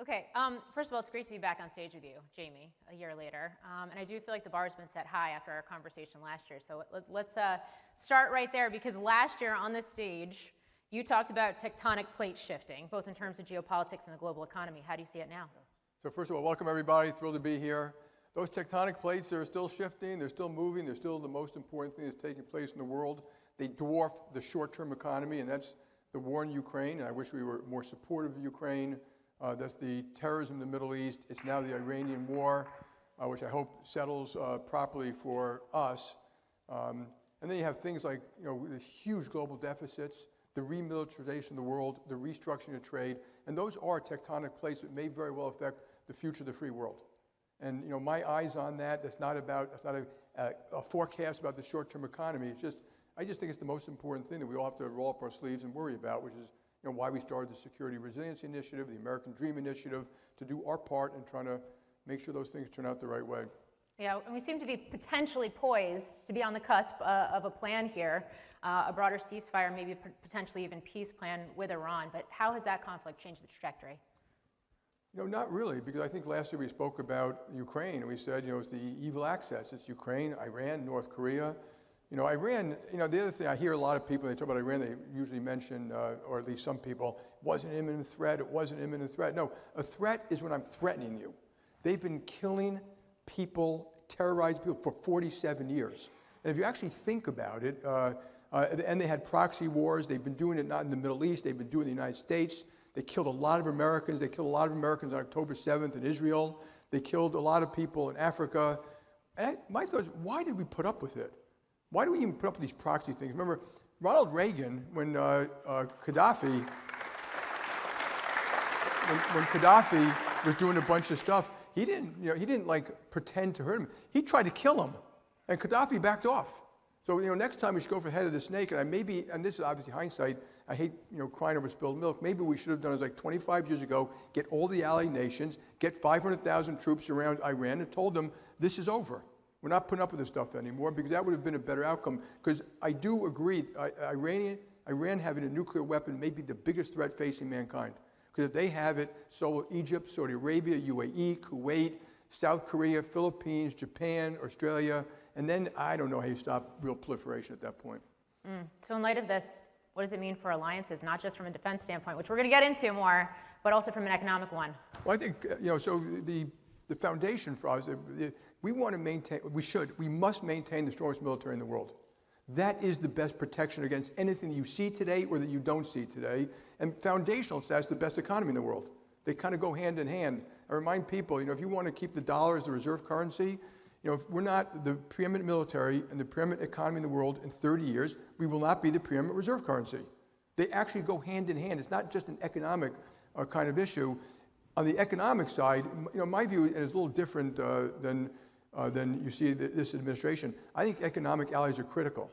Okay, first of all, it's great to be back on stage with you, Jamie, a year later. And I do feel like the bar's been set high after our conversation last year. So let's start right there, because last year on this stage, you talked about tectonic plate shifting, both in terms of geopolitics and the global economy. How do you see it now? So first of all, welcome everybody. Thrilled to be here. Those tectonic plates are still shifting. They're still moving. They're still the most important thing that's taking place in the world. They dwarf the short-term economy, and that's the war in Ukraine. And I wish we were more supportive of Ukraine. That's the terrorism in the Middle East. It's now the Iranian war, which I hope settles properly for us. And then you have things like, the huge global deficits, the remilitarization of the world, the restructuring of trade, and those are tectonic plates that may very well affect the future of the free world. And my eyes on that. That's not a forecast about the short-term economy. I just think it's the most important thing that we all have to roll up our sleeves and worry about, which is why we started the Security Resiliency Initiative, the American Dream Initiative, to do our part in trying to make sure those things turn out the right way. Yeah, and we seem to be potentially poised to be on the cusp of a plan here, a broader ceasefire, maybe potentially even peace plan with Iran. But how has that conflict changed the trajectory? Not really, because I think last year we spoke about Ukraine, and we said, it's the evil axis. It's Ukraine, Iran, North Korea. Iran, the other thing, I hear a lot of people, they talk about Iran, they usually mention, or at least some people, wasn't an imminent threat, it wasn't an imminent threat. No, a threat is when I'm threatening you. They've been killing people, terrorizing people for 47 years. And if you actually think about it, and they had proxy wars, they've been doing it not in the Middle East, they've been doing it in the United States. They killed a lot of Americans. They killed a lot of Americans on October 7th in Israel. They killed a lot of people in Africa. And my thought is, why did we put up with it? Why do we even put up with these proxy things? Remember, Ronald Reagan, when Gaddafi was doing a bunch of stuff, he didn't like pretend to hurt him. He tried to kill him, and Gaddafi backed off. So next time we should go for head of the snake, and and this is obviously hindsight. I hate crying over spilled milk. Maybe we should have done it like 25 years ago. Get all the allied nations, get 500,000 troops around Iran, and told them this is over. We're not putting up with this stuff anymore, because that would have been a better outcome. Because I do agree, Iran having a nuclear weapon may be the biggest threat facing mankind. Because if they have it, so will Egypt, Saudi Arabia, UAE, Kuwait, South Korea, Philippines, Japan, Australia, and then I don't know how you stop real proliferation at that point. So in light of this, what does it mean for alliances, not just from a defense standpoint, which we're going to get into more, but also from an economic one? Well, I think, so the foundation for us, we want to maintain, we must maintain the strongest military in the world. That is the best protection against anything you see today or that you don't see today. And foundational, that's the best economy in the world. They kind of go hand in hand. I remind people, if you want to keep the dollar as the reserve currency, if we're not the preeminent military and the preeminent economy in the world in 30 years, we will not be the preeminent reserve currency. They actually go hand in hand. It's not just an economic kind of issue. On the economic side, my view is a little different than you see this administration. I think economic allies are critical.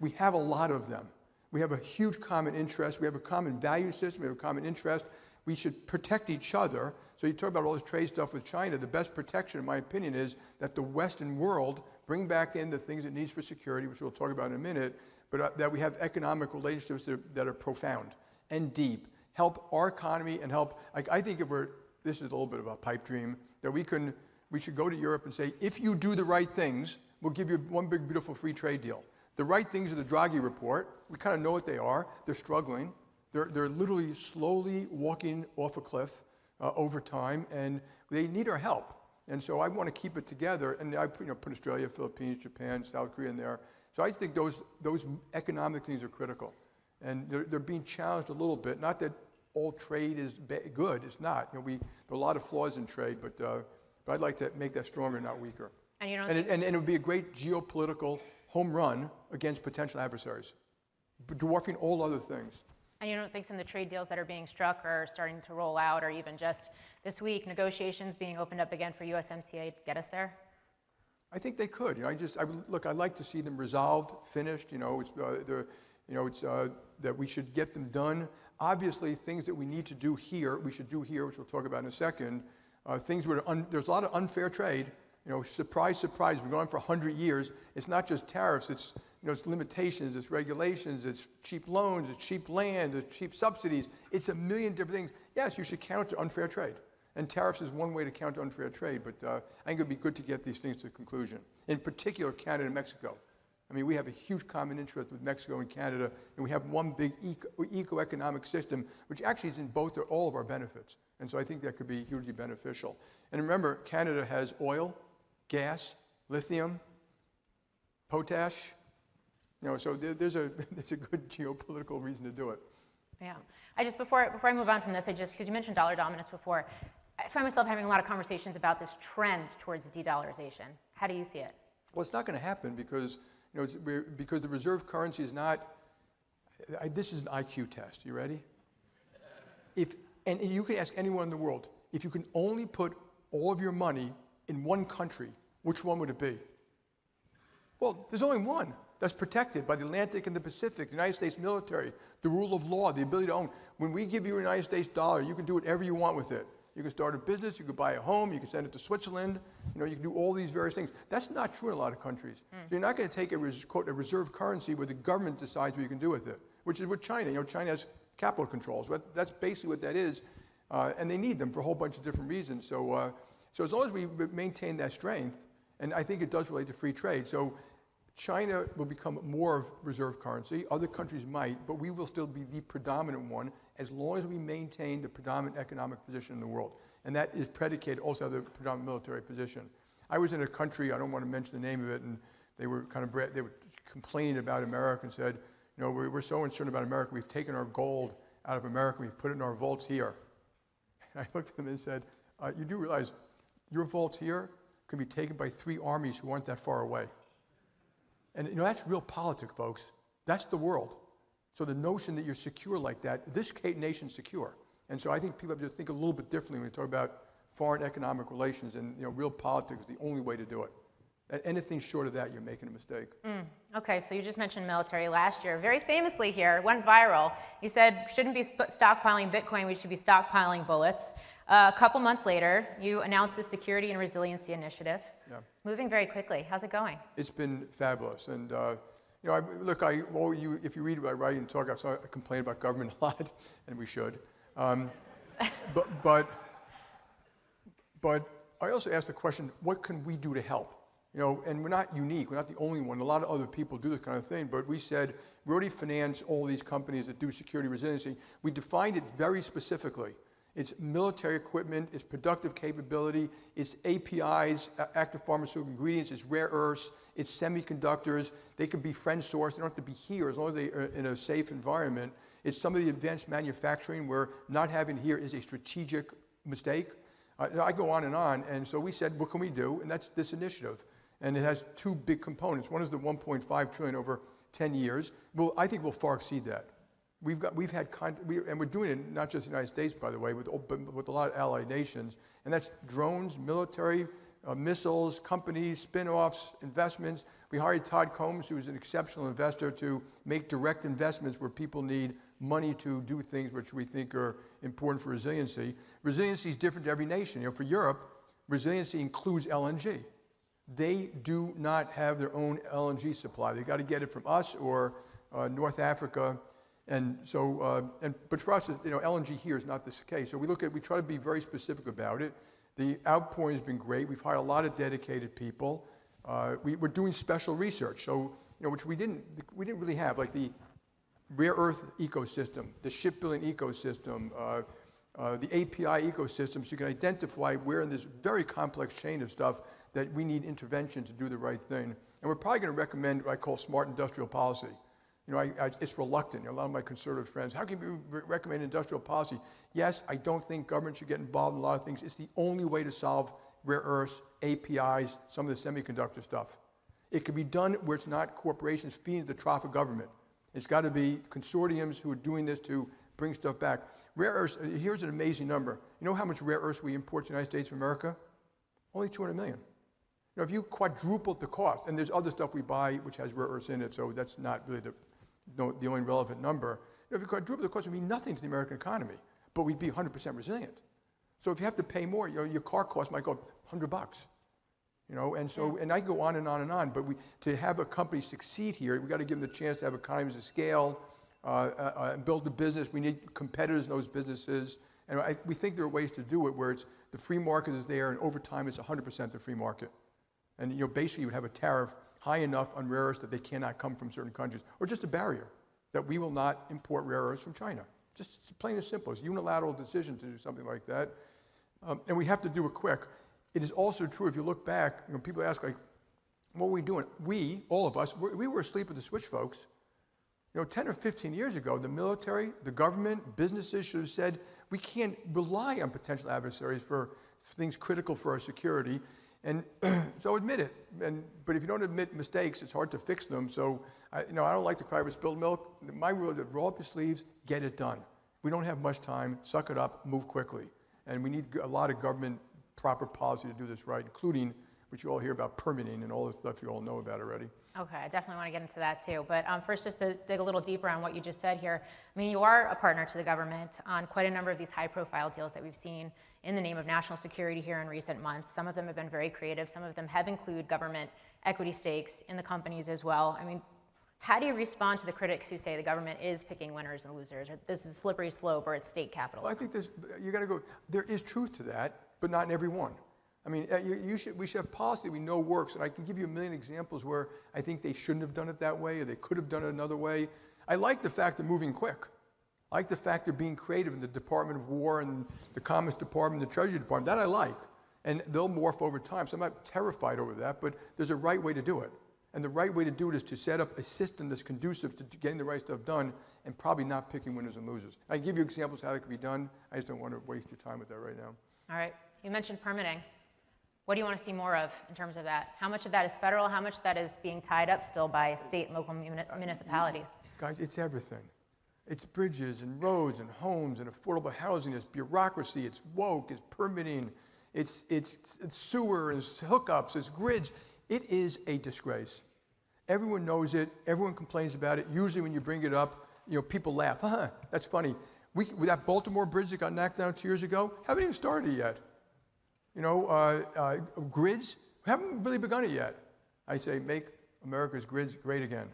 We have a lot of them. We have a huge common interest. We have a common value system. We have a common interest. We should protect each other. So you talk about all this trade stuff with China. The best protection, in my opinion, is that the Western world bring back in the things it needs for security, which we'll talk about in a minute, but that we have economic relationships that are profound and deep, help our economy and help, I think this is a little bit of a pipe dream, that we should go to Europe and say, if you do the right things, we'll give you one big, beautiful free trade deal. The right things are the Draghi report. We kind of know what they are. They're struggling. They're literally slowly walking off a cliff over time, and they need our help. And so I want to keep it together, and I put Australia, Philippines, Japan, South Korea in there. So I think those economic things are critical. And they're being challenged a little bit. Not that all trade is good. It's not. There are a lot of flaws in trade, but I'd like to make that stronger, not weaker. And it would be a great geopolitical home run against potential adversaries, dwarfing all other things. And you don't think some of the trade deals that are being struck or starting to roll out, or even just this week, negotiations being opened up again for USMCA get us there? I think they could. I'd like to see them resolved, finished. That we should get them done. Obviously, things that we need to do here, we should do here, which we'll talk about in a second. Things where there's a lot of unfair trade. Surprise, surprise, we've gone for 100 years. It's not just tariffs, it's limitations, it's regulations, it's cheap loans, it's cheap land, it's cheap subsidies. It's a million different things. Yes, you should counter unfair trade. And tariffs is one way to counter unfair trade, but I think it would be good to get these things to a conclusion. In particular, Canada and Mexico. I mean, we have a huge common interest with Mexico and Canada, and we have one big eco-economic system, which actually is in both or all of our benefits. And so I think that could be hugely beneficial. And remember, Canada has oil, gas, lithium, potash. You know, so there's a good geopolitical reason to do it. Yeah. Before I move on from this, because you mentioned dollar dominance before, I find myself having a lot of conversations about this trend towards de-dollarization. How do you see it? Well, it's not going to happen because, you know, because the reserve currency is not, this is an IQ test. You ready? And you can ask anyone in the world, if you can only put all of your money in one country, which one would it be? Well, there's only one that's protected by the Atlantic and the Pacific, the United States military, the rule of law, the ability to own. When we give you a United States dollar, you can do whatever you want with it. You can start a business, you can buy a home, you can send it to Switzerland, you know, you can do all these various things. That's not true in a lot of countries. So you're not going to take a reserve currency where the government decides what you can do with it, which is with China. You know, China has capital controls. But that's basically what that is, and they need them for a whole bunch of different reasons. So as long as we maintain that strength, and I think it does relate to free trade. So China will become more of reserve currency. Other countries might, but we will still be the predominant one as long as we maintain the predominant economic position in the world. And that is predicated also on the predominant military position. I was in a country, I don't want to mention the name of it, and they were they were complaining about America and said, you know, we're so concerned about America, we've taken our gold out of America, we've put it in our vaults here. And I looked at them and said, you do realize your vaults here can be taken by 3 armies who aren't that far away. And you know, that's real politics, folks. That's the world. So the notion that you're secure like that, this nation's secure. And so I think people have to think a little bit differently when we talk about foreign economic relations, and you know, real politics is the only way to do it. And anything short of that, you're making a mistake. Okay, so you just mentioned military last year. Very famously here, went viral. You said, shouldn't be stockpiling Bitcoin, we should be stockpiling bullets. A couple months later, you announced the Security and Resiliency Initiative. Yeah. Moving very quickly. How's it going? It's been fabulous. And you know, if you read what I write and talk, I complain about government a lot, and we should. But I also ask the question, what can we do to help? You know, and we're not unique. We're not the only one. A lot of other people do this kind of thing. But we said, we already finance all these companies that do security resiliency. We defined it very specifically. It's military equipment, it's productive capability, it's APIs, active pharmaceutical ingredients, it's rare earths, it's semiconductors. They can be friend sourced. They don't have to be here as long as they are in a safe environment. It's some of the advanced manufacturing where not having here is a strategic mistake. I go on, and so we said, what can we do? And that's this initiative. And it has 2 big components. One is the 1.5 trillion over 10 years. Well, I think we'll far exceed that. And we're doing it not just in the United States, by the way, but with a lot of allied nations. And that's drones, military, missiles, companies, spin-offs, investments. We hired Todd Combs, who's an exceptional investor, to make direct investments where people need money to do things which we think are important for resiliency. Resiliency is different to every nation. You know, for Europe, resiliency includes LNG. They do not have their own LNG supply. They got to get it from us or North Africa. And so, but for us, you know, LNG here is not this case. So we try to be very specific about it. The outpouring has been great. We've hired a lot of dedicated people. We're doing special research, so you know, which we didn't really have, like the rare earth ecosystem, the shipbuilding ecosystem, the API ecosystem, so you can identify where in this very complex chain of stuff that we need intervention to do the right thing. And we're probably going to recommend what I call smart industrial policy. You know, it's reluctant. You know, a lot of my conservative friends, how can you recommend industrial policy? Yes, I don't think government should get involved in a lot of things. It's the only way to solve rare earths, APIs, some of the semiconductor stuff. It can be done where it's not corporations feeding the trough of government. It's got to be consortiums who are doing this to bring stuff back. Rare earths, here's an amazing number. You know how much rare earths we import to the United States of America? Only 200 million. You know, if you quadrupled the cost, and there's other stuff we buy which has rare earths in it, so that's not really the only relevant number. You know, if you quadruple the cost, it would mean nothing to the American economy, but we'd be 100% resilient. So if you have to pay more, you know, your car cost might go up $100. You know, and so, and I go on and on and on, but to have a company succeed here, we got to give them the chance to have economies of scale and build the business. We need competitors in those businesses, And we think there are ways to do it where it's the free market is there, and over time it's 100% the free market. And basically you would have a tariff high enough on rare earths that they cannot come from certain countries, or just a barrier that we will not import rare earths from China. Just plain and simple. It's a unilateral decision to do something like that. And we have to do it quick. It is also true, if you look back, people ask, like, what were we doing? We, all of us, we were asleep at the switch, folks. 10 or 15 years ago, the military, the government, businesses should have said, we can't rely on potential adversaries for things critical for our security. And so admit it. But if you don't admit mistakes, it's hard to fix them. So I don't like to cry over spilled milk. My rule is roll up your sleeves, get it done. We don't have much time. Suck it up, move quickly. And we need a lot of government proper policy to do this right, including what you all hear about permitting and all this stuff you all know about already. Okay, I definitely want to get into that too. But first, just to dig a little deeper on what you just said here, I mean, you are a partner to the government on quite a number of these high-profile deals that we've seen in the name of national security here in recent months. Some of them have been very creative. Some of them have included government equity stakes in the companies as well. I mean, how do you respond to the critics who say the government is picking winners and losers, or this is a slippery slope, or it's state capitalism? Well, I think you got to go. There is truth to that, but not in every one. I mean, we should have policy we know works, and I can give you a million examples where I think they shouldn't have done it that way, or they could have done it another way. I like the fact they're moving quick. I like the fact they're being creative in the Department of War and the Commerce Department, the Treasury Department. That I like, and they'll morph over time. So I'm not terrified over that, but there's a right way to do it. And the right way to do it is to set up a system that's conducive to getting the right stuff done and probably not picking winners and losers. I can give you examples of how that could be done. I just don't want to waste your time with that right now. All right. You mentioned permitting. What do you want to see more of in terms of that? How much of that is federal? How much of that is being tied up still by state and local municipalities? Guys, it's everything. It's bridges and roads and homes and affordable housing. It's bureaucracy. It's woke. It's permitting. It's sewer. It's hookups. It's grids. It is a disgrace. Everyone knows it. Everyone complains about it. Usually when you bring it up, people laugh. That's funny. That Baltimore bridge that got knocked down 2 years ago, haven't even started yet. Grids, we haven't really begun it yet. I say, make America's grids great again.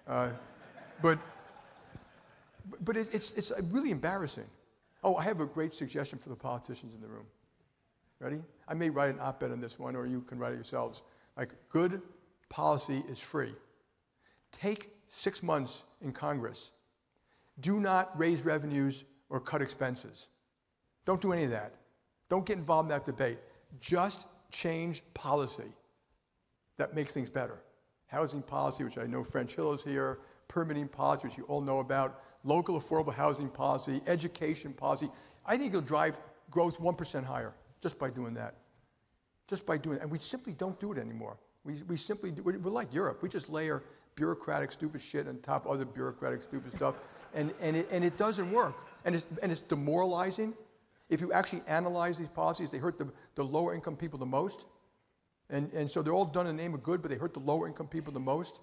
But it's really embarrassing. Oh, I have a great suggestion for the politicians in the room. Ready? I may write an op-ed on this one, or you can write it yourselves. Like, good policy is free. Take 6 months in Congress. Do not raise revenues or cut expenses. Don't do any of that. Don't get involved in that debate. Just change policy. That makes things better. Housing policy, which I know French Hill is here, permitting policy, which you all know about, local affordable housing policy, education policy. I think it'll drive growth 1% higher just by doing that. Just by doing it. And we simply don't do it anymore. We simply do. We're like Europe. We just layer bureaucratic stupid shit on top of other bureaucratic stupid stuff, and it doesn't work. And it's demoralizing. If you actually analyze these policies, they hurt the lower income people the most. And so they're all done in the name of good, but they hurt the lower income people the most.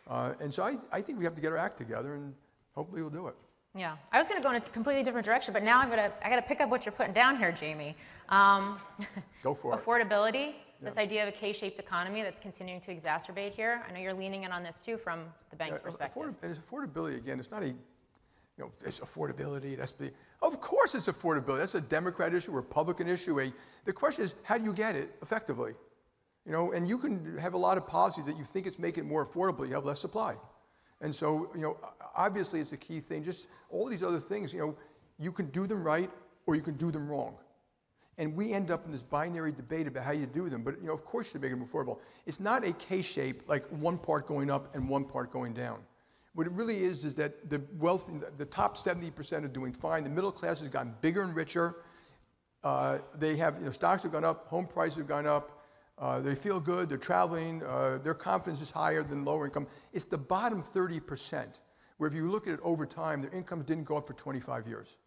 And so I think we have to get our act together, and hopefully we'll do it. Yeah, I was going to go in a completely different direction, but now I got to pick up what you're putting down here, Jamie. Go for it. Affordability, this idea of a K-shaped economy that's continuing to exacerbate here. I know you're leaning in on this too from the bank's perspective. Affordability, again, it's not it's affordability. Of course it's affordability. That's a Democrat issue, a Republican issue. The question is, how do you get it effectively? And you can have a lot of policies that you think it's making it more affordable. You have less supply. And so, obviously it's a key thing. Just all these other things, you can do them right or you can do them wrong. And we end up in this binary debate about how you do them. But, of course you should make them affordable. It's not a K-shape, like one part going up and one part going down. What it really is that the wealthy, the top 70% are doing fine. The middle class has gotten bigger and richer. They have, stocks have gone up, home prices have gone up. They feel good, they're traveling, their confidence is higher than lower income. It's the bottom 30%, where if you look at it over time, their incomes didn't go up for 25 years.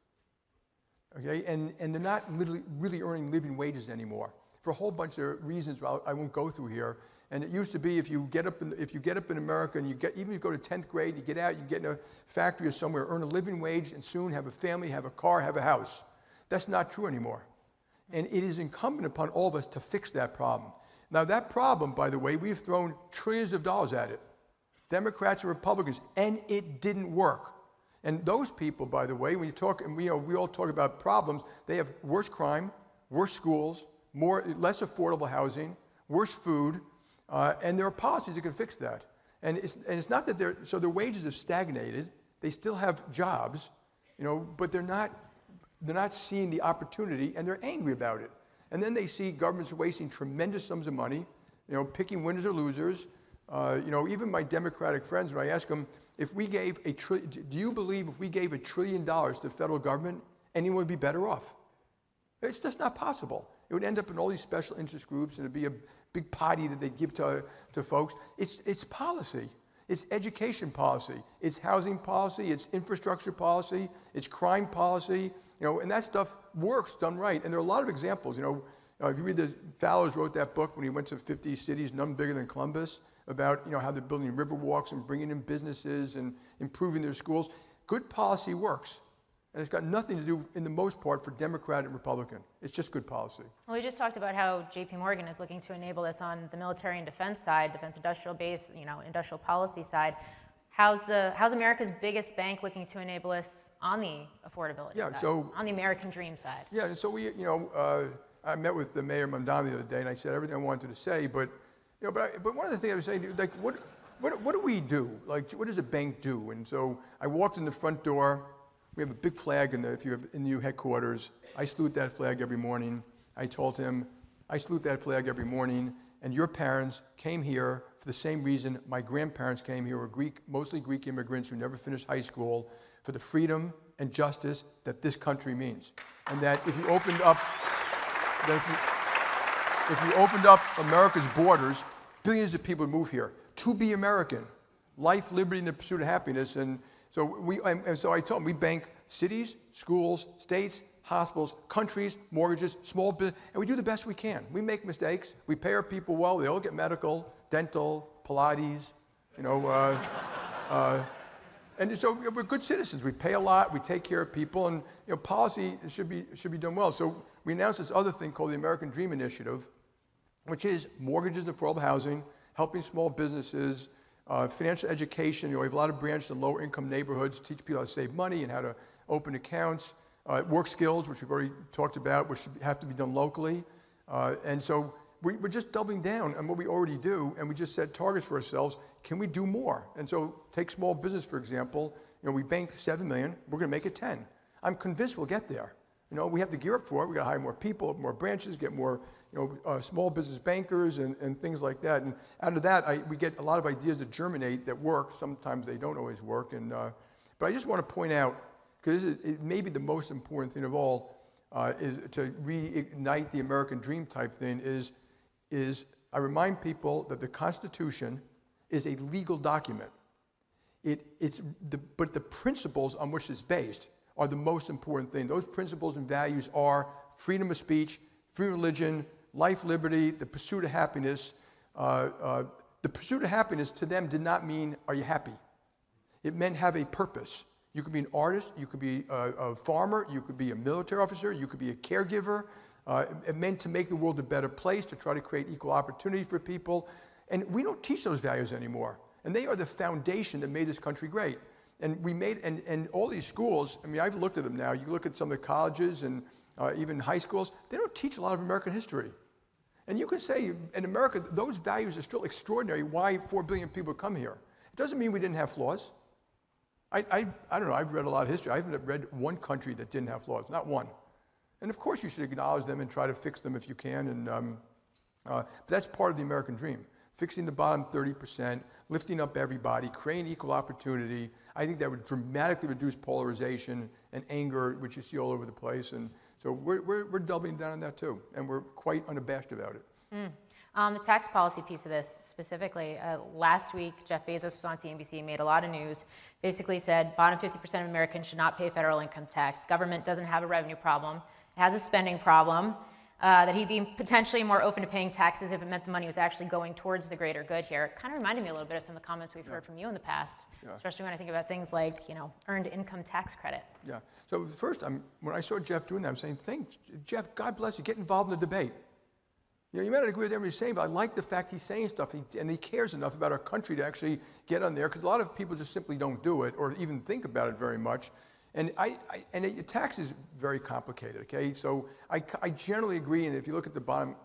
Okay, and they're not really earning living wages anymore for a whole bunch of reasons I won't go through here. And it used to be if you get up in America and even if you go to 10th grade, you get out, you get in a factory or somewhere, earn a living wage, and soon have a family, have a car, have a house. That's not true anymore. And it is incumbent upon all of us to fix that problem. Now that problem, by the way, we've thrown trillions of dollars at it, Democrats and Republicans, and it didn't work. And those people, by the way, when you talk, and we all talk about problems, they have worse crime, worse schools, less affordable housing, worse food, and there are policies that can fix that. And it's not that their wages have stagnated. They still have jobs, but they're not seeing the opportunity, and they're angry about it. And then they see governments wasting tremendous sums of money, picking winners or losers. Even my Democratic friends, when I ask them, do you believe if we gave $1 trillion to the federal government, anyone would be better off? It's just not possible. It would end up in all these special interest groups, and it'd be a big potty that they give to folks. It's policy. It's education policy. It's housing policy. It's infrastructure policy. It's crime policy. And that stuff works done right. And there are a lot of examples. If you read Fallows wrote that book when he went to 50 cities, none bigger than Columbus, about how they're building river walks and bringing in businesses and improving their schools. Good policy works. And it's got nothing to do, in the most part, for Democrat and Republican. It's just good policy. Well, we just talked about how JPMorgan is looking to enable this on the military and defense side, defense industrial base, industrial policy side. How's America's biggest bank looking to enable us on the affordability side, on the American dream side? Yeah, and so I met with the Mayor Mondani the other day, and I said everything I wanted to say, but one of the things I was saying, like, what do we do? Like, what does a bank do? And so I walked in the front door. We have a big flag in the new headquarters. I salute that flag every morning. I told him, I salute that flag every morning, and your parents came here for the same reason my grandparents came here, were mostly Greek immigrants who never finished high school, for the freedom and justice that this country means. And that if you opened up America's borders, billions of people would move here to be American. Life, liberty, and the pursuit of happiness. And so I told them, we bank cities, schools, states, hospitals, countries, mortgages, small business, and we do the best we can. We make mistakes. We pay our people well. They all get medical, dental, Pilates, and so we're good citizens. We pay a lot. We take care of people, and policy should be done well. So we announced this other thing called the American Dream Initiative, which is mortgages and affordable housing, helping small businesses, financial education. We have a lot of branches in lower income neighborhoods, teach people how to save money and how to open accounts. Work skills, which we've already talked about, which have to be done locally. And so we're just doubling down on what we already do, and we just set targets for ourselves. Can we do more? And so take small business, for example. We bank $7 million. We're going to make it 10. I'm convinced we'll get there. We have to gear up for it. We got to hire more people, more branches, get more small business bankers and things like that. And out of that, we get a lot of ideas that germinate that work. Sometimes they don't always work. But I just want to point out, because it may be the most important thing of all, is to reignite the American dream type thing, is I remind people that the Constitution is a legal document. But the principles on which it's based are the most important thing. Those principles and values are freedom of speech, free religion, life, liberty, the pursuit of happiness. The pursuit of happiness to them did not mean, are you happy? It meant have a purpose. You could be an artist, you could be a farmer, you could be a military officer, you could be a caregiver. It meant to make the world a better place, to try to create equal opportunity for people. And we don't teach those values anymore. And they are the foundation that made this country great. And we made, and all these schools, I mean, I've looked at them now. You look at some of the colleges and even high schools, they don't teach a lot of American history. And you could say, in America, those values are still extraordinary, why 4 billion people come here. It doesn't mean we didn't have flaws. I don't know, I've read a lot of history. I haven't read one country that didn't have flaws, not one. And of course you should acknowledge them and try to fix them if you can. But that's part of the American dream. Fixing the bottom 30%, lifting up everybody, creating equal opportunity. I think that would dramatically reduce polarization and anger, which you see all over the place. And so we're doubling down on that too. And we're quite unabashed about it. The tax policy piece of this specifically, last week Jeff Bezos was on CNBC, made a lot of news, basically said bottom 50% of Americans should not pay federal income tax. Government doesn't have a revenue problem, it has a spending problem, that he'd be potentially more open to paying taxes if it meant the money was actually going towards the greater good here. It kind of reminded me a little bit of some of the comments we've heard from you in the past, especially when I think about things like, earned income tax credit. Yeah, so first, when I saw Jeff doing that, I'm saying, Jeff, God bless you, get involved in the debate. You may not agree with everything he's saying, but I like the fact he's saying stuff, and he cares enough about our country to actually get on there, because a lot of people just simply don't do it or even think about it very much. And tax is very complicated, okay? So I generally agree, and if you look at the bottom,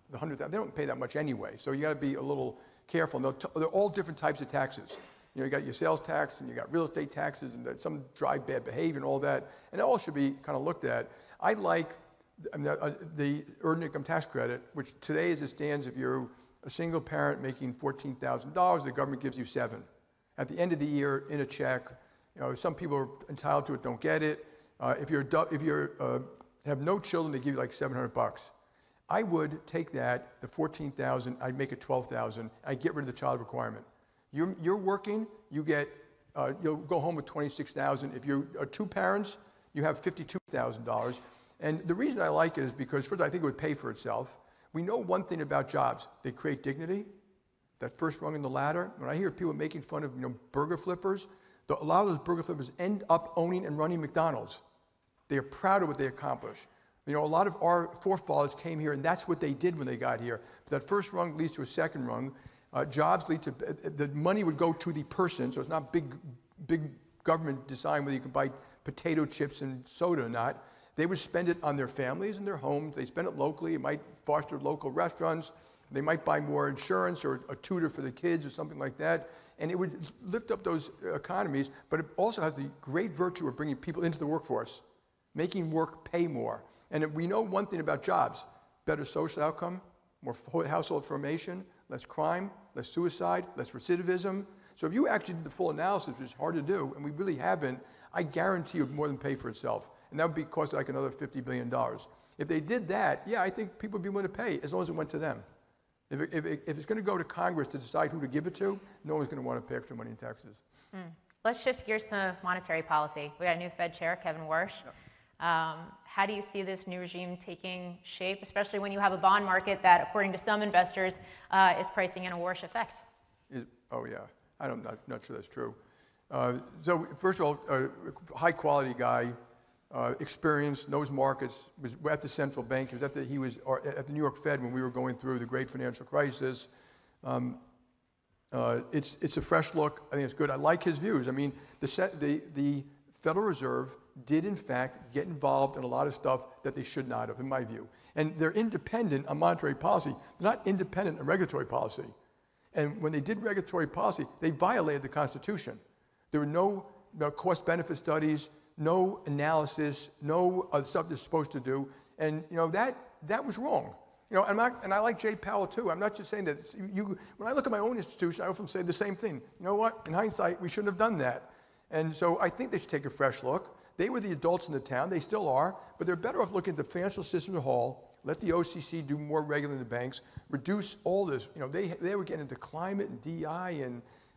the 100,000, they don't pay that much anyway, so you got to be a little careful. And they're all different types of taxes. You got your sales tax, and you got real estate taxes, and some drive bad behavior and all that, and it all should be kind of looked at. I like the earned income tax credit, which today as it stands, if you're a single parent making $14,000, the government gives you $7,000. At the end of the year, in a check, some people are entitled to it, don't get it. If you have no children, they give you like $700. I would take that, the $14,000, I'd make it $12,000, I'd get rid of the child requirement. You're working, you'll go home with $26,000. If you're two parents, you have $52,000. And the reason I like it is because, first, I think it would pay for itself. We know one thing about jobs. They create dignity, that first rung in the ladder. When I hear people making fun of burger flippers, a lot of those burger flippers end up owning and running McDonald's. They are proud of what they accomplish. A lot of our forefathers came here, and that's what they did when they got here. But that first rung leads to a second rung. Jobs lead to, the money would go to the person, so it's not big government deciding whether you can buy potato chips and soda or not. They would spend it on their families and their homes. They spend it locally. It might foster local restaurants. They might buy more insurance or a tutor for the kids or something like that. And it would lift up those economies, but it also has the great virtue of bringing people into the workforce, making work pay more. And we know one thing about jobs: better social outcome, more household formation, less crime, less suicide, less recidivism. So if you actually did the full analysis, which is hard to do, and we really haven't, I guarantee it would more than pay for itself. And that would cost like another $50 billion. If they did that, yeah, I think people would be willing to pay as long as it went to them. If it's going to go to Congress to decide who to give it to, no one's going to want to pay extra money in taxes. Let's shift gears to monetary policy. We got a new Fed chair, Kevin Warsh. Yeah. How do you see this new regime taking shape, especially when you have a bond market that, according to some investors, is pricing in a Warsh effect? Oh, yeah. I'm not sure that's true. So first of all, a high-quality guy, experienced, knows markets, was at the central bank. He was at the New York Fed when we were going through the great financial crisis. It's a fresh look. I think it's good. I like his views. I mean, the Federal Reserve did, in fact, get involved in a lot of stuff that they should not have, in my view. And they're independent on monetary policy. They're not independent on regulatory policy. And when they did regulatory policy, they violated the Constitution. There were no cost-benefit studies, no analysis, no stuff they're supposed to do. And that was wrong. And I like Jay Powell too. I'm not just saying that. When I look at my own institution, I often say the same thing. You know what? In hindsight, we shouldn't have done that. And so I think they should take a fresh look. They were the adults in the town. They still are. But they're better off looking at the financial system as a whole. Let the OCC do more regulating the banks. Reduce all this. They were getting into climate and DI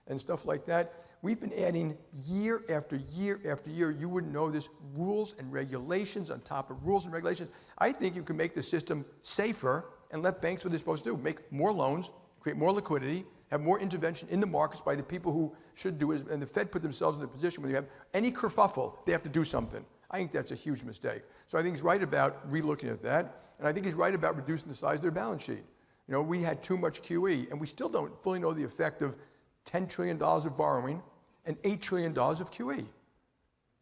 and stuff like that. We've been adding year after year after year. You wouldn't know this. Rules and regulations on top of rules and regulations. I think you can make the system safer and let banks do what they're supposed to do. Make more loans, create more liquidity, have more intervention in the markets by the people who should do it. And the Fed put themselves in the position where they have any kerfuffle, they have to do something. I think that's a huge mistake. So I think he's right about relooking at that. And I think he's right about reducing the size of their balance sheet. We had too much QE, and we still don't fully know the effect of $10 trillion of borrowing and $8 trillion of QE.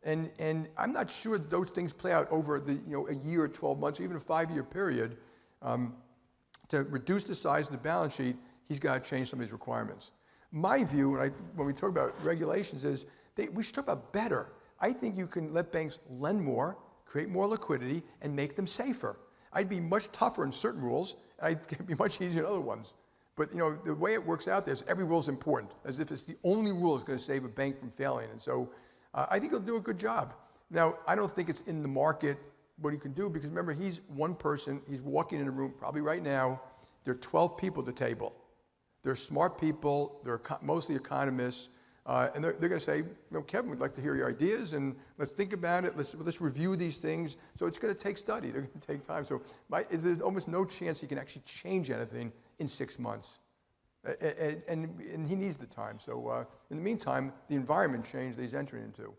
And I'm not sure those things play out over a year or 12 months, or even a 5-year period. To reduce the size of the balance sheet, he's got to change some of these requirements. My view, when we talk about regulations, is we should talk about better. I think you can let banks lend more, create more liquidity, and make them safer. I'd be much tougher in certain rules, and I'd be much easier in other ones. But the way it works out there is every rule is important, as if it's the only rule that's going to save a bank from failing. And so I think he'll do a good job. Now, I don't think it's in the market what he can do, because remember, he's one person. He's walking in a room probably right now. There are 12 people at the table. They're smart people. They're mostly economists. And they're going to say, Kevin, we'd like to hear your ideas, and let's think about it. Let's review these things. So it's going to take study. They're going to take time. So there's almost no chance he can actually change anything in 6 months. And he needs the time. So in the meantime, the environment change that he's entering into.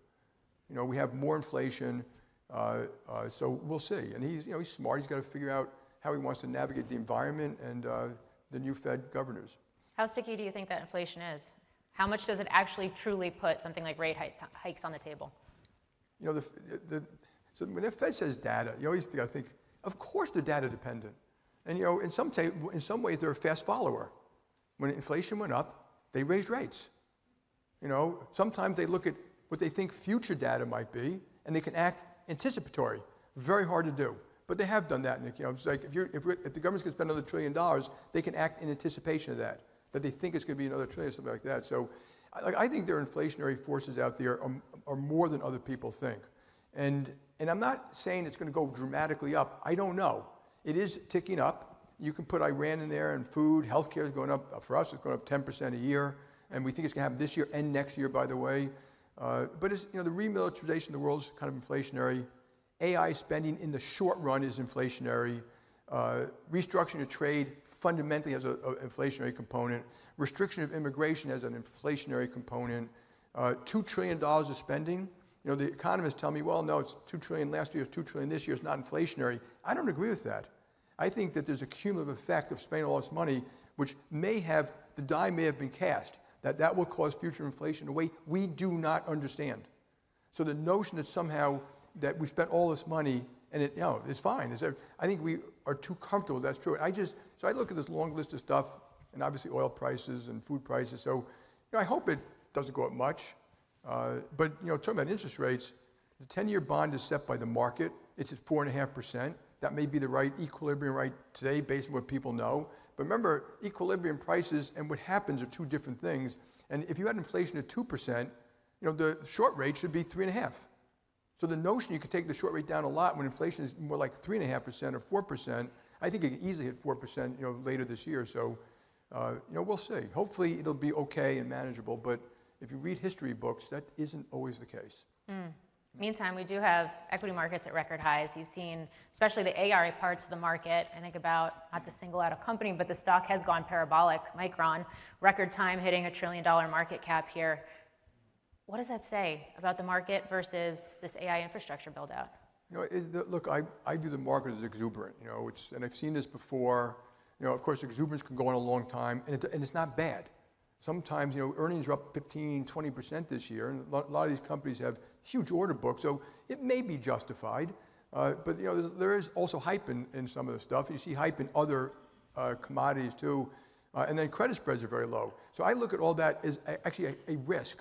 We have more inflation. So we'll see. And he's smart. He's got to figure out how he wants to navigate the environment and the new Fed governors. How sticky do you think that inflation is? How much does it actually truly put something like rate hikes on the table? You know, so when the Fed says data, you always got to think, of course they're data dependent. And you know, in some ways they're a fast follower. When inflation went up, they raised rates. You know, sometimes they look at what they think future data might be, and they can act anticipatory. Very hard to do, but they have done that. And, you know, it's like if the government's going to spend another $1 trillion, they can act in anticipation of that they think it's going to be another $1 trillion, something like that. So, I think there are inflationary forces out there are more than other people think. And I'm not saying it's going to go dramatically up. I don't know. It is ticking up. You can put Iran in there, and food, healthcare is going up. For us, it's going up 10% a year, and we think it's going to happen this year and next year, by the way. But it's, you know, the remilitarization of the world is kind of inflationary. AI spending in the short run is inflationary. Restructuring of trade fundamentally has an inflationary component. Restriction of immigration has an inflationary component. $2 trillion of spending. You know, the economists tell me, well, no, it's $2 trillion last year, $2 trillion this year, it's not inflationary. I don't agree with that. I think that there's a cumulative effect of spending all this money, which the die may have been cast, that will cause future inflation in a way we do not understand. So the notion that somehow that we spent all this money and it's fine. I think we are too comfortable that's true. So I look at this long list of stuff, and obviously oil prices and food prices. So, you know, I hope it doesn't go up much. But, you know, talking about interest rates, the 10-year bond is set by the market. It's at 4.5%. That may be the right equilibrium right today based on what people know. But remember, equilibrium prices and what happens are two different things. And if you had inflation at 2%, you know, the short rate should be 3.5%. So the notion you could take the short rate down a lot when inflation is more like 3.5% or 4%, I think it could easily hit 4%, you know, later this year. So, you know, we'll see. Hopefully it'll be okay and manageable. But if you read history books, that isn't always the case. Meantime, we do have equity markets at record highs. You've seen, especially the ARA parts of the market, I think about, not to single out a company, but the stock has gone parabolic. Micron, record time hitting $1 trillion market cap here. What does that say about the market versus this AI infrastructure build out? You know, look, I view the market as exuberant, you know, and I've seen this before. You know, of course, exuberance can go on a long time, and it's not bad. Sometimes, you know, earnings are up 15, 20% this year, and a lot of these companies have huge order books, so it may be justified. But, you know, there is also hype in some of the stuff. You see hype in other commodities, too. And then credit spreads are very low. So I look at all that as actually a risk.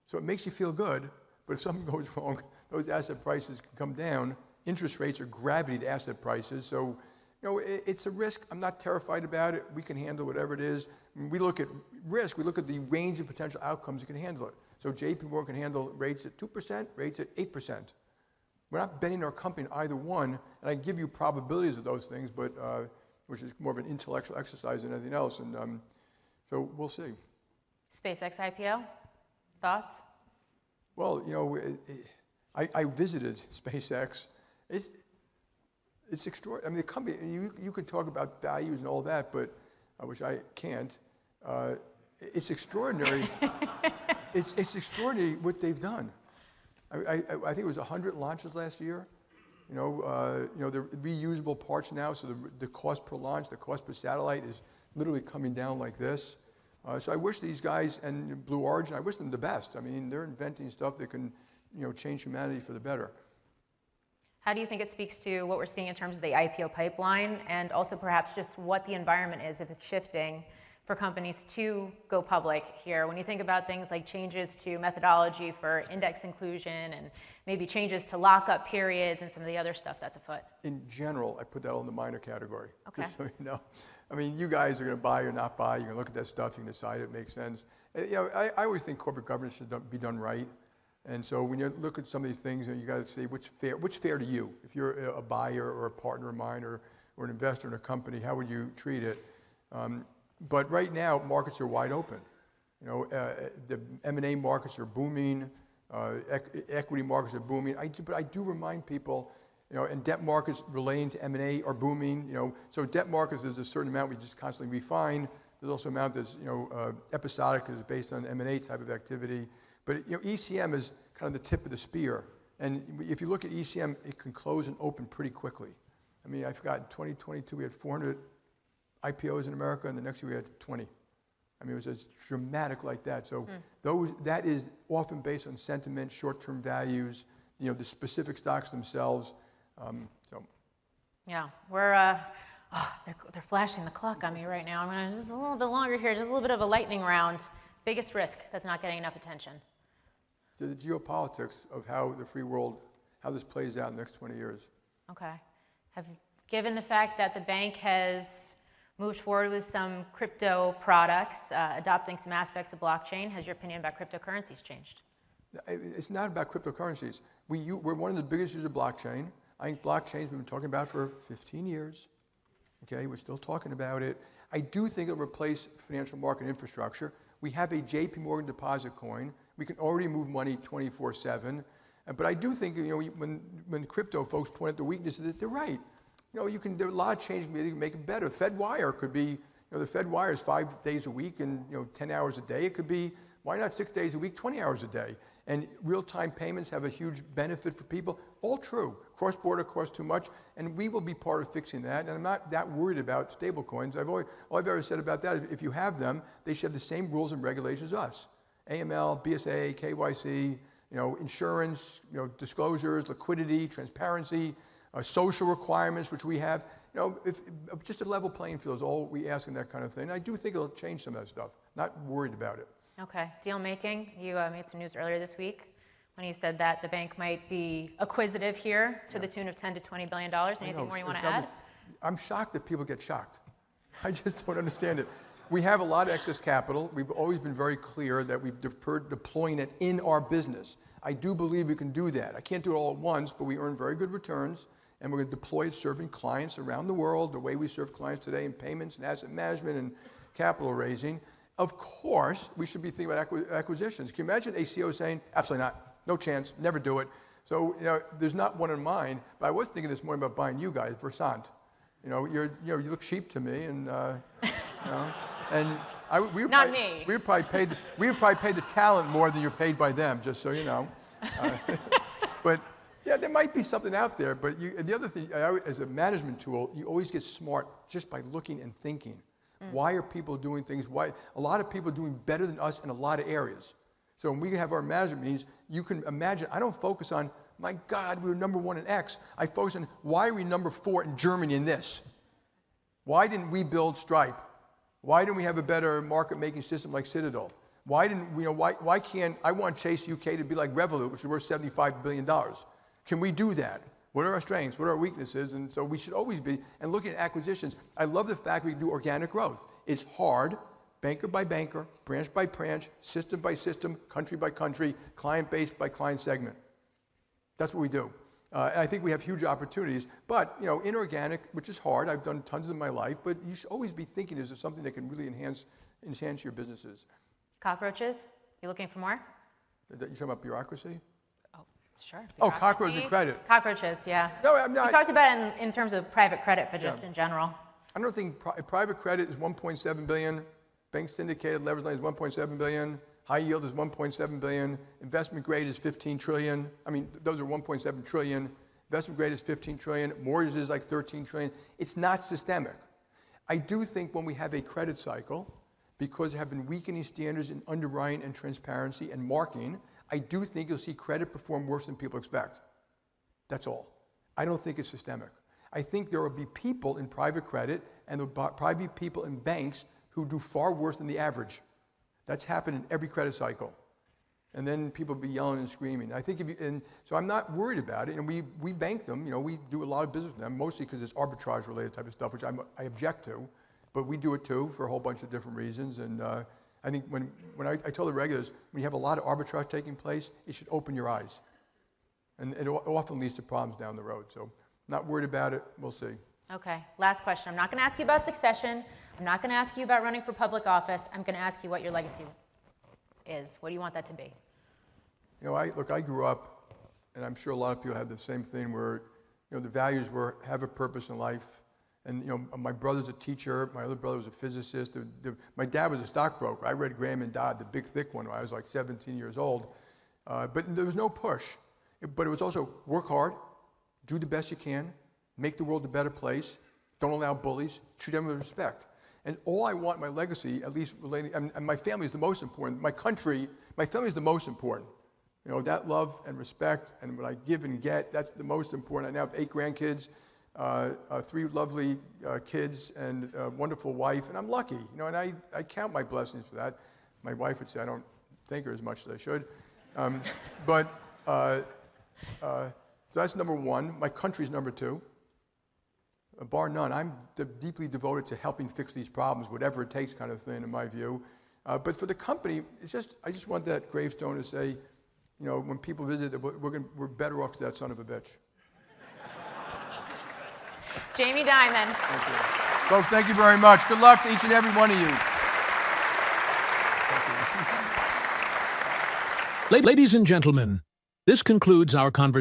So it makes you feel good, but if something goes wrong, those asset prices can come down. Interest rates are gravity to asset prices. So, you know, it's a risk. I'm not terrified about it. We can handle whatever it is. When we look at risk, we look at the range of potential outcomes that can handle it. So JPMorgan can handle rates at 2%, rates at 8%. We're not betting our company on either one, and I give you probabilities of those things, but which is more of an intellectual exercise than anything else. And so we'll see. SpaceX IPO? Thoughts? Well, you know, I visited SpaceX. It's extraordinary. I mean, the company, you can talk about values and all that, but which I can't. It's extraordinary. It's extraordinary what they've done. I think it was 100 launches last year. You know, the reusable parts now, so the cost per launch, the cost per satellite is literally coming down like this. So I wish these guys and Blue Origin, I wish them the best. I mean, they're inventing stuff that can, you know, change humanity for the better. How do you think it speaks to what we're seeing in terms of the IPO pipeline, and also perhaps just what the environment is, if it's shifting for companies to go public here? When you think about things like changes to methodology for index inclusion and maybe changes to lockup periods and some of the other stuff that's afoot. In general, I put that on the minor category. Okay. Just so you know. I mean, you guys are going to buy or not buy. You're going to look at that stuff. You can decide it makes sense. You know, I always think corporate governance should be done right. And so when you look at some of these things, you got to say what's fair to you. If you're a buyer or a partner of mine or an investor in a company, how would you treat it? But right now, markets are wide open. You know, the M&A markets are booming. Equity markets are booming. But I do remind people, you know, and debt markets relating to M&A are booming. You know, so debt markets, there's a certain amount we just constantly refine. There's also an amount that's, you know, episodic, is based on M&A type of activity. But, you know, ECM is kind of the tip of the spear. And if you look at ECM, it can close and open pretty quickly. I mean, I forgot, in 2022 we had 400 IPOs in America, and the next year we had 20. I mean, it was just dramatic like that. So that is often based on sentiment, short-term values, the specific stocks themselves. Yeah, we're, they're flashing the clock on me right now. I'm going to just a little bit longer here, just a little bit of a lightning round. Biggest risk that's not getting enough attention? So the geopolitics of how the free world, how this plays out in the next 20 years. Okay. Given the fact that the bank has moved forward with some crypto products, adopting some aspects of blockchain, has your opinion about cryptocurrencies changed? It's not about cryptocurrencies. We're one of the biggest users of blockchain. I think blockchain we've been talking about for 15 years. Okay, we're still talking about it. I do think it'll replace financial market infrastructure. We have a JPMorgan deposit coin. We can already move money 24/7. But I do think when crypto folks point out the weaknesses, they're right. There are a lot of changes you can make it better. Fed wire could be, the Fed wire is 5 days a week and 10 hours a day. It could be, why not 6 days a week, 20 hours a day? And real-time payments have a huge benefit for people. All true. Cross-border costs too much, and we will be part of fixing that. And I'm not that worried about stable coins. All I've ever said about that is if you have them, they should have the same rules and regulations as us. AML, BSA, KYC, insurance, disclosures, liquidity, transparency, social requirements, which we have. If just a level playing field is all we ask in that kind of thing. And I do think it'll change some of that stuff. Not worried about it. Okay, deal making. You made some news earlier this week when you said that the bank might be acquisitive here to the tune of $10 to $20 billion. Anything more you want to add? I'm shocked that people get shocked. I just don't understand it. We have a lot of excess capital. We've always been very clear that we've deferred deploying it in our business. I do believe we can do that. I can't do it all at once, but we earn very good returns, and we're going to deploy it serving clients around the world, the way we serve clients today in payments and asset management and capital raising. Of course, we should be thinking about acquisitions. Can you imagine a CEO saying, absolutely not, no chance, never do it? So, there's not one in mind, but I was thinking this morning about buying you guys, Versant. You look cheap to me, and, and we would probably pay the talent more than you're paid by them, just so you know. But yeah, there might be something out there, but the other thing, as a management tool, you always get smart just by looking and thinking. Why are people doing things? Why? A lot of people are doing better than us in a lot of areas. So when we have our management meetings, you can imagine, I don't focus on, my God, we were number 1 in X. I focus on, why are we number 4 in Germany in this? Why didn't we build Stripe? Why didn't we have a better market-making system like Citadel? Why didn't why can't, I want Chase UK to be like Revolut, which is worth $75 billion. Can we do that? What are our strengths? What are our weaknesses? And so we should always be, and looking at acquisitions, I love the fact we do organic growth. It's hard, banker by banker, branch by branch, system by system, country by country, client base by client segment. That's what we do. And I think we have huge opportunities, but inorganic, which is hard. I've done tons in my life, but you should always be thinking, is there something that can really enhance your businesses? Cockroaches? You looking for more? You talking about bureaucracy? Sure. Oh, cockroaches and credit. Cockroaches, yeah. No, I'm not. You talked about it in terms of private credit, but just in general. I don't think private credit is $1.7 billion. Bank syndicated leverage line is $1.7 billion. High yield is $1.7 billion. Investment grade is $15 trillion. I mean, those are $1.7 trillion. Investment grade is $15 trillion. Mortgages is like $13 trillion. It's not systemic. I do think when we have a credit cycle, because there have been weakening standards in underwriting and transparency and marking, I do think you'll see credit perform worse than people expect. That's all. I don't think it's systemic. I think there will be people in private credit, and there will probably be people in banks who do far worse than the average. That's happened in every credit cycle. And then people be yelling and screaming. I think so I'm not worried about it. And we bank them. We do a lot of business with them, mostly because it's arbitrage related type of stuff, which I object to. But we do it too for a whole bunch of different reasons. And I think when I tell the regulars, when you have a lot of arbitrage taking place, it should open your eyes. And it often leads to problems down the road. So not worried about it. We'll see. Okay. Last question. I'm not going to ask you about succession. I'm not going to ask you about running for public office. I'm going to ask you what your legacy is. What do you want that to be? I grew up, and I'm sure a lot of people have the same thing where, the values were have a purpose in life. And, my brother's a teacher. My other brother was a physicist. My dad was a stockbroker. I read Graham and Dodd, the big, thick one, when I was like 17 years old. But there was no push. But it was also work hard, do the best you can, make the world a better place, don't allow bullies, treat them with respect. And all I want my legacy, at least relating, and my family is the most important. My country, my family is the most important. You know, that love and respect and what I give and get, that's the most important. I now have 8 grandkids, 3 lovely kids, and a wonderful wife, and I'm lucky. You know, and I count my blessings for that. My wife would say I don't thank her as much as I should. So that's number 1. My country's number 2. Bar none, I'm deeply devoted to helping fix these problems, whatever it takes kind of thing, in my view. But for the company, I just want that gravestone to say, you know, when people visit, we're better off to that son of a bitch. Jamie Dimon. Thank you. Folks, thank you very much. Good luck to each and every one of you. Ladies and gentlemen, this concludes our conversation.